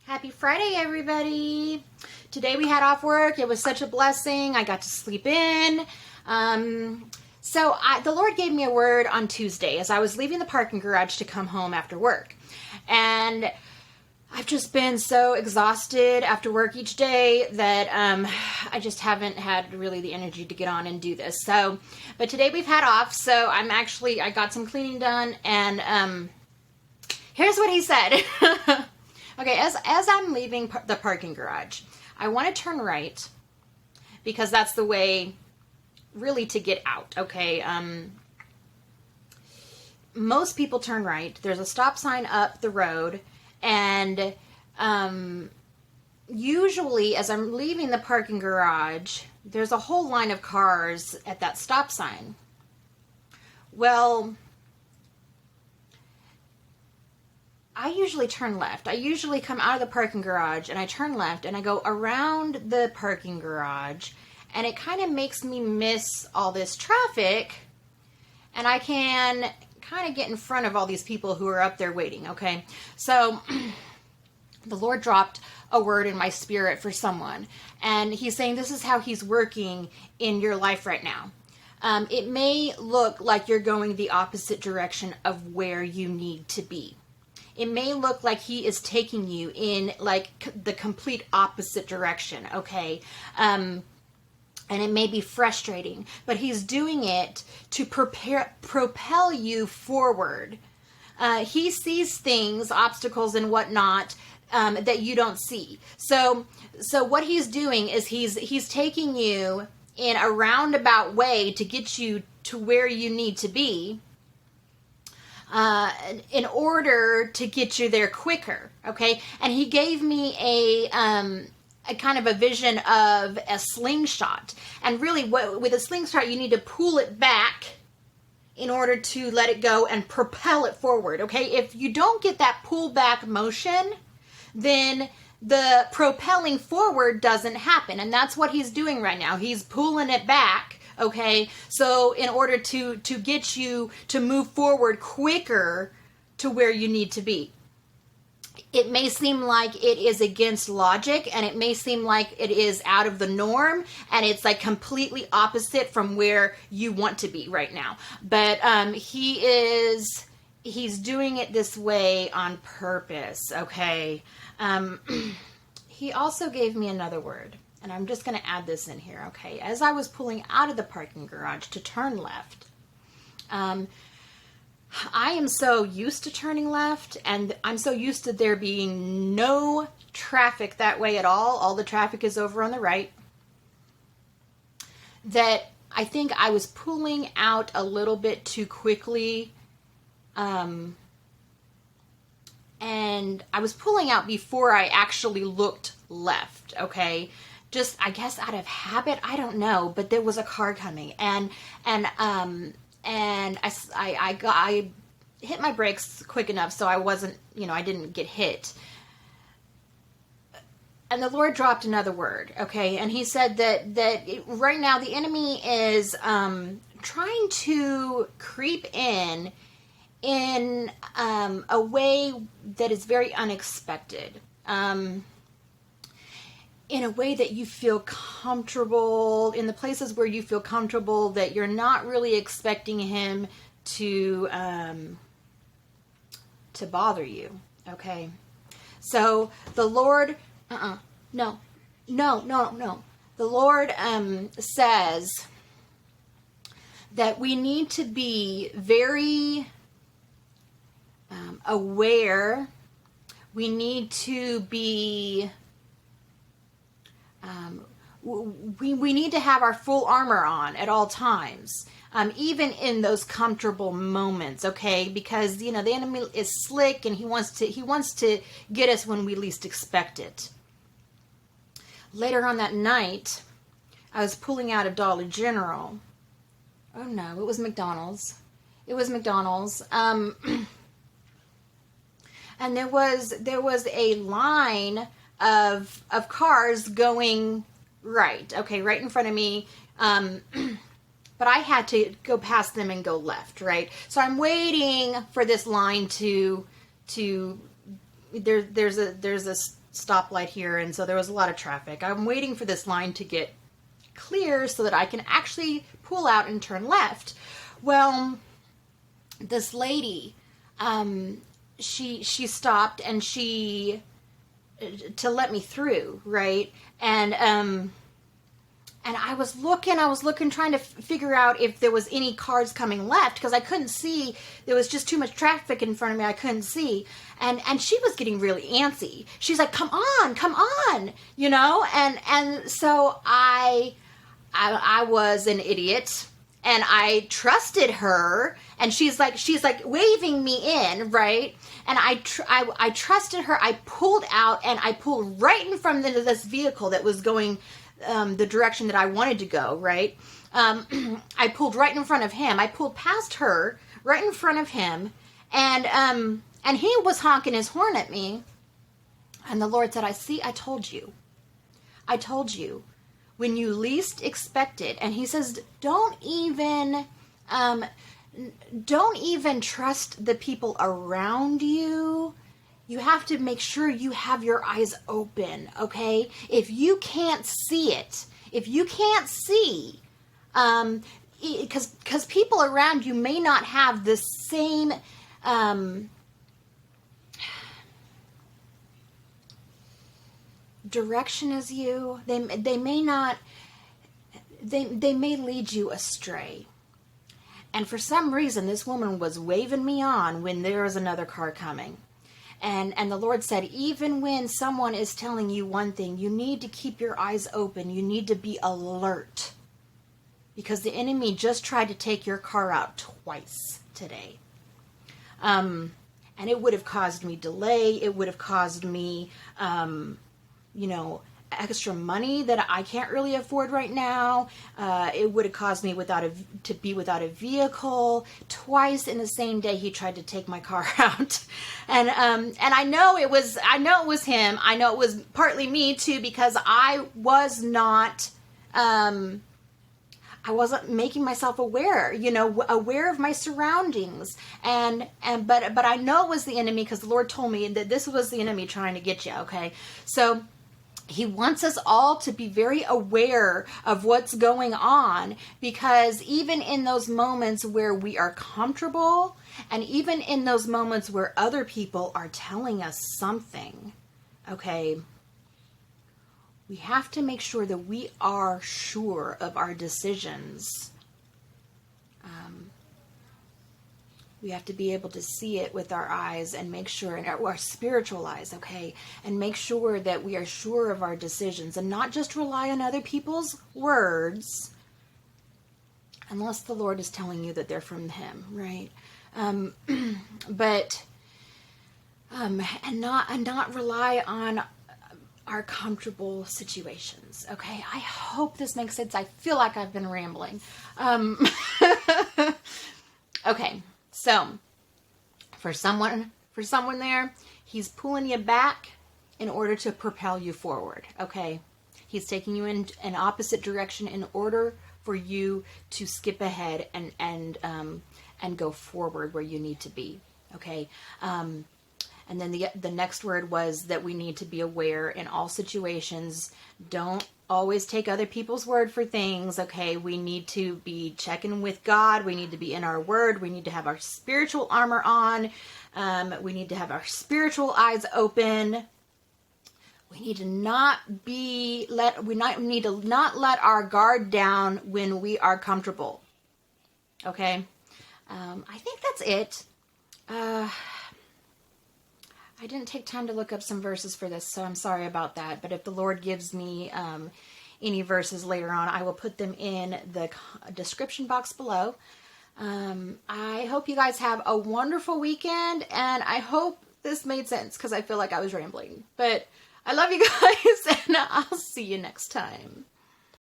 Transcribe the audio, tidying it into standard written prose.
Happy Friday, everybody. Today we had off work. It was such a blessing. I got to sleep in. The Lord gave me a word on Tuesday as I was leaving the parking garage to come home after work. And I've just been so exhausted after work each day that I just haven't had really the energy to get on and do this. But today we've had off, so I got some cleaning done, and here's what he said. Okay, as I'm leaving the parking garage, I want to turn right because that's the way really to get out, okay? Most people turn right. There's a stop sign up the road, and usually as I'm leaving the parking garage, there's a whole line of cars at that stop sign. Well, I usually turn left. I usually come out of the parking garage and I turn left and I go around the parking garage, and it kind of makes me miss all this traffic, and I can kind of get in front of all these people who are up there waiting, okay? So the Lord dropped a word in my spirit for someone, and he's saying this is how he's working in your life right now. It may look like you're going the opposite direction of where you need to be. It may look like he is taking you in like the complete opposite direction, okay? And it may be frustrating, but he's doing it to propel you forward. He sees things, obstacles and whatnot, that you don't see. So what he's doing is he's taking you in a roundabout way to get you to where you need to be, in order to get you there quicker, okay? And he gave me a kind of a vision of a slingshot. And really, with a slingshot, you need to pull it back in order to let it go and propel it forward, okay? If you don't get that pull back motion, then the propelling forward doesn't happen. And that's what he's doing right now. He's pulling it back. Okay, so in order to get you to move forward quicker to where you need to be. It may seem like it is against logic, and it may seem like it is out of the norm, and it's like completely opposite from where you want to be right now. But he's doing it this way on purpose, okay? He also gave me another word. And I'm just going to add this in here, okay? As I was pulling out of the parking garage to turn left, I am so used to turning left, and I'm so used to there being no traffic that way at all. All the traffic is over on the right, that I think I was pulling out a little bit too quickly. And I was pulling out before I actually looked left, okay? Just, I guess out of habit, I don't know, but there was a car coming, and I hit my brakes quick enough so I wasn't, I didn't get hit. And the Lord dropped another word, okay? And he said that right now the enemy is trying to creep in a way that is very unexpected. In a way that you feel comfortable, in the places where you feel comfortable, that you're not really expecting him to bother you, okay? So the Lord, no. The Lord says that we need to be very aware. We need to be... we need to have our full armor on at all times, even in those comfortable moments, okay? Because, the enemy is slick, and he wants to get us when we least expect it. Later on that night, I was pulling out of Dollar General. Oh no, it was McDonald's. And there was a line of cars going right in front of me, but I had to go past them and go left, right? So I'm waiting for this line to there's a stoplight here, and so there was a lot of traffic. I'm waiting for this line to get clear so that I can actually pull out and turn left. Well, this lady, she stopped and to let me through, right? And I was looking, trying to figure out if there was any cars coming left, because I couldn't see. There was just too much traffic in front of me. I couldn't see. And she was getting really antsy. She's like, come on, you know? And so I was an idiot, and I trusted her, and she's like waving me in, right? And I trusted her. I pulled out, and I pulled right in front of this vehicle that was going the direction that I wanted to go, right? I pulled right in front of him. I pulled past her, right in front of him, and he was honking his horn at me. And the Lord said, I told you. When you least expect it. And he says, don't even trust the people around you. You have to make sure you have your eyes open, okay? If you can't see, because people around you may not have the same direction as you. They may not. They may lead you astray. And for some reason, this woman was waving me on when there was another car coming. And the Lord said, even when someone is telling you one thing, you need to keep your eyes open. You need to be alert. Because the enemy just tried to take your car out twice today. And it would have caused me delay. It would have caused me, extra money that I can't really afford right now. It would have caused me to be without a vehicle. Twice in the same day, he tried to take my car out, and I know it was him. I know it was partly me too, because I wasn't making myself aware, aware of my surroundings, but I know it was the enemy, because the Lord told me that this was the enemy trying to get you. Okay, so he wants us all to be very aware of what's going on, because even in those moments where we are comfortable, and even in those moments where other people are telling us something, okay, we have to make sure that we are sure of our decisions. We have to be able to see it with our eyes and make sure, and our spiritual eyes, okay, and make sure that we are sure of our decisions and not just rely on other people's words unless the Lord is telling you that they're from Him, right? And not rely on our comfortable situations, okay? I hope this makes sense. I feel like I've been rambling. Okay. So, for someone there, he's pulling you back in order to propel you forward, okay? He's taking you in an opposite direction in order for you to skip ahead and go forward where you need to be, okay? And then the next word was that we need to be aware in all situations. Don't always take other people's word for things, okay? We need to be checking with God. We need to be in our word. We need to have our spiritual armor on. We need to have our spiritual eyes open. We need to not let our guard down when we are comfortable. Okay? I think that's it. I didn't take time to look up some verses for this, so I'm sorry about that. But if the Lord gives me any verses later on, I will put them in the description box below. I hope you guys have a wonderful weekend, and I hope this made sense, because I feel like I was rambling. But I love you guys, and I'll see you next time.